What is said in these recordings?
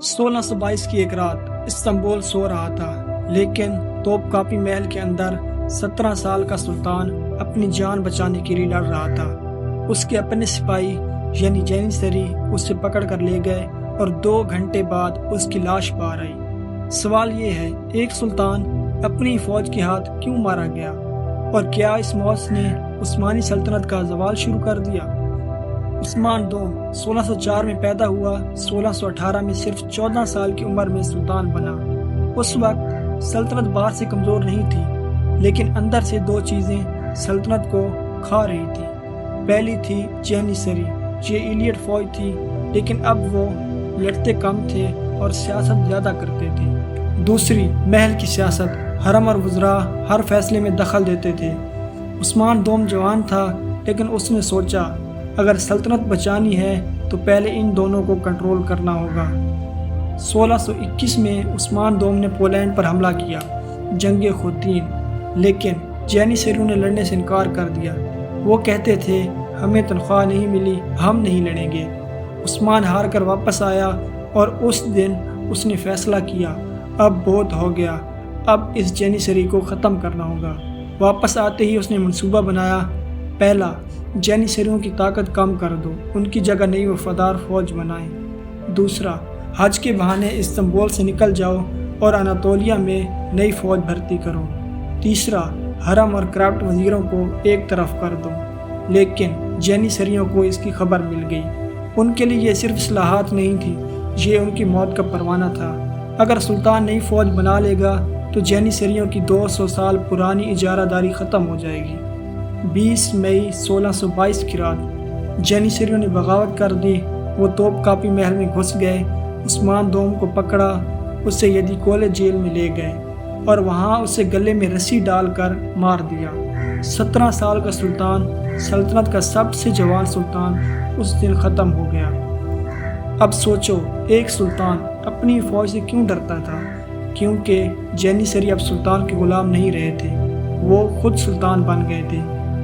1622 کی ایک رات استنبول سو رہا تھا، لیکن توپ کاپی محل کے اندر 17 سال کا سلطان اپنی جان بچانے کے لیے لڑ رہا تھا۔ اس کے اپنے سپاہی یعنی جینیسری اسے پکڑ کر لے گئے اور 2 گھنٹے بعد اس کی لاش باہر آئی۔ سوال یہ ہے، ایک سلطان اپنی فوج کے ہاتھ کیوں مارا گیا، اور کیا اس موت نے عثمانی سلطنت کا زوال شروع کر دیا؟ عثمان دوم 1604 میں پیدا ہوا، 1618 میں صرف 14 سال کی عمر میں سلطان بنا۔ اس وقت سلطنت باہر سے کمزور نہیں تھی، لیکن اندر سے 2 چیزیں سلطنت کو کھا رہی تھی۔ پہلی تھی جینیسری، یہ ایلیٹ فوج تھی، لیکن اب وہ لڑتے کم تھے اور سیاست زیادہ کرتے تھے۔ دوسری محل کی سیاست، حرم اور وزراء ہر فیصلے میں دخل دیتے تھے۔ عثمان دوم جوان تھا، لیکن اس نے سوچا اگر سلطنت بچانی ہے تو پہلے ان دونوں کو کنٹرول کرنا ہوگا۔ 1621 میں عثمان دوم نے پولینڈ پر حملہ کیا، جنگ خوتین، لیکن جینیسریوں نے لڑنے سے انکار کر دیا۔ وہ کہتے تھے ہمیں تنخواہ نہیں ملی، ہم نہیں لڑیں گے۔ عثمان ہار کر واپس آیا اور اس دن اس نے فیصلہ کیا اب بہت ہو گیا، اب اس جینیسری کو ختم کرنا ہوگا۔ واپس آتے ہی اس نے منصوبہ بنایا، پہلا جینیسریوں کی طاقت کم کر دو، ان کی جگہ نئی وفادار فوج بنائیں۔ دوسرا، حج کے بہانے استنبول سے نکل جاؤ اور اناطولیہ میں نئی فوج بھرتی کرو۔ تیسرا، حرم اور کرپٹ وزیروں کو ایک طرف کر دو۔ لیکن جینیسریوں کو اس کی خبر مل گئی۔ ان کے لیے یہ صرف اصلاحات نہیں تھی، یہ ان کی موت کا پروانہ تھا۔ اگر سلطان نئی فوج بنا لے گا تو جینیسریوں کی 200 سال پرانی اجارہ داری ختم ہو جائے گی۔ 20 مئی 1622 کی رات جینیسریوں نے بغاوت کر دی۔ وہ توپ کاپی محل میں گھس گئے، عثمان دوم کو پکڑا، اسے یدیکولے جیل میں لے گئے اور وہاں اسے گلے میں رسی ڈال کر مار دیا۔ 17 سال کا سلطان، سلطنت کا سب سے جوان سلطان، اس دن ختم ہو گیا۔ اب سوچو، ایک سلطان اپنی فوج سے کیوں ڈرتا تھا؟ کیونکہ جینیسری اب سلطان کے غلام نہیں رہے تھے، وہ خود سلطان بن گئے تھے۔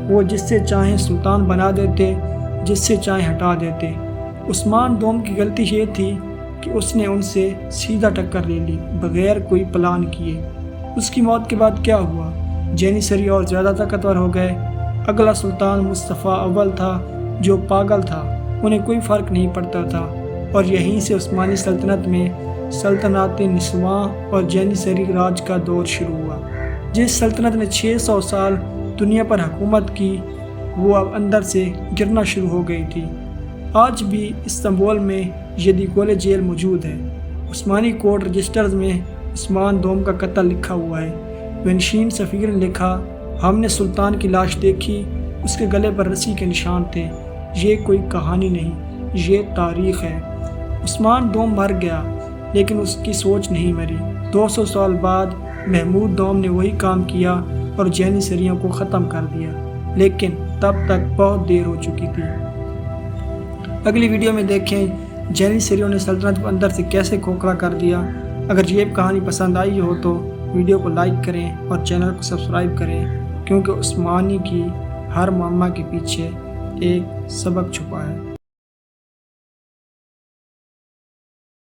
وہ جس سے چاہیں سلطان بنا دیتے، جس سے چاہیں ہٹا دیتے۔ عثمان دوم کی غلطی یہ تھی کہ اس نے ان سے سیدھا ٹکر لے لی، بغیر کوئی پلان کیے۔ اس کی موت کے بعد کیا ہوا؟ جینیسری اور زیادہ طاقتور ہو گئے۔ اگلا سلطان مصطفیٰ اول تھا، جو پاگل تھا، انہیں کوئی فرق نہیں پڑتا تھا، اور یہیں سے عثمانی سلطنت میں سلطنات نسواں اور جینیسری راج کا دور شروع ہوا۔ جس سلطنت نے 600 سال دنیا پر حکومت کی، وہ اب اندر سے گرنا شروع ہو گئی تھی۔ آج بھی استنبول میں یدیکولے جیل موجود ہے۔ عثمانی کورٹ رجسٹرز میں عثمان دوم کا قتل لکھا ہوا ہے۔ وینشین سفیر نے لکھا، ہم نے سلطان کی لاش دیکھی، اس کے گلے پر رسی کے نشان تھے۔ یہ کوئی کہانی نہیں، یہ تاریخ ہے۔ عثمان دوم مر گیا، لیکن اس کی سوچ نہیں مری۔ 200 سال بعد محمود دوم نے وہی کام کیا اور جینیسریوں کو ختم کر دیا، لیکن تب تک بہت دیر ہو چکی تھی۔ اگلی ویڈیو میں دیکھیں جینیسریوں نے سلطنت کو اندر سے کیسے کھوکھلا کر دیا۔ اگر یہ کہانی پسند آئی ہو تو ویڈیو کو لائک کریں اور چینل کو سبسکرائب کریں، کیونکہ عثمانی کی ہر معمہ کے پیچھے ایک سبق چھپا ہے۔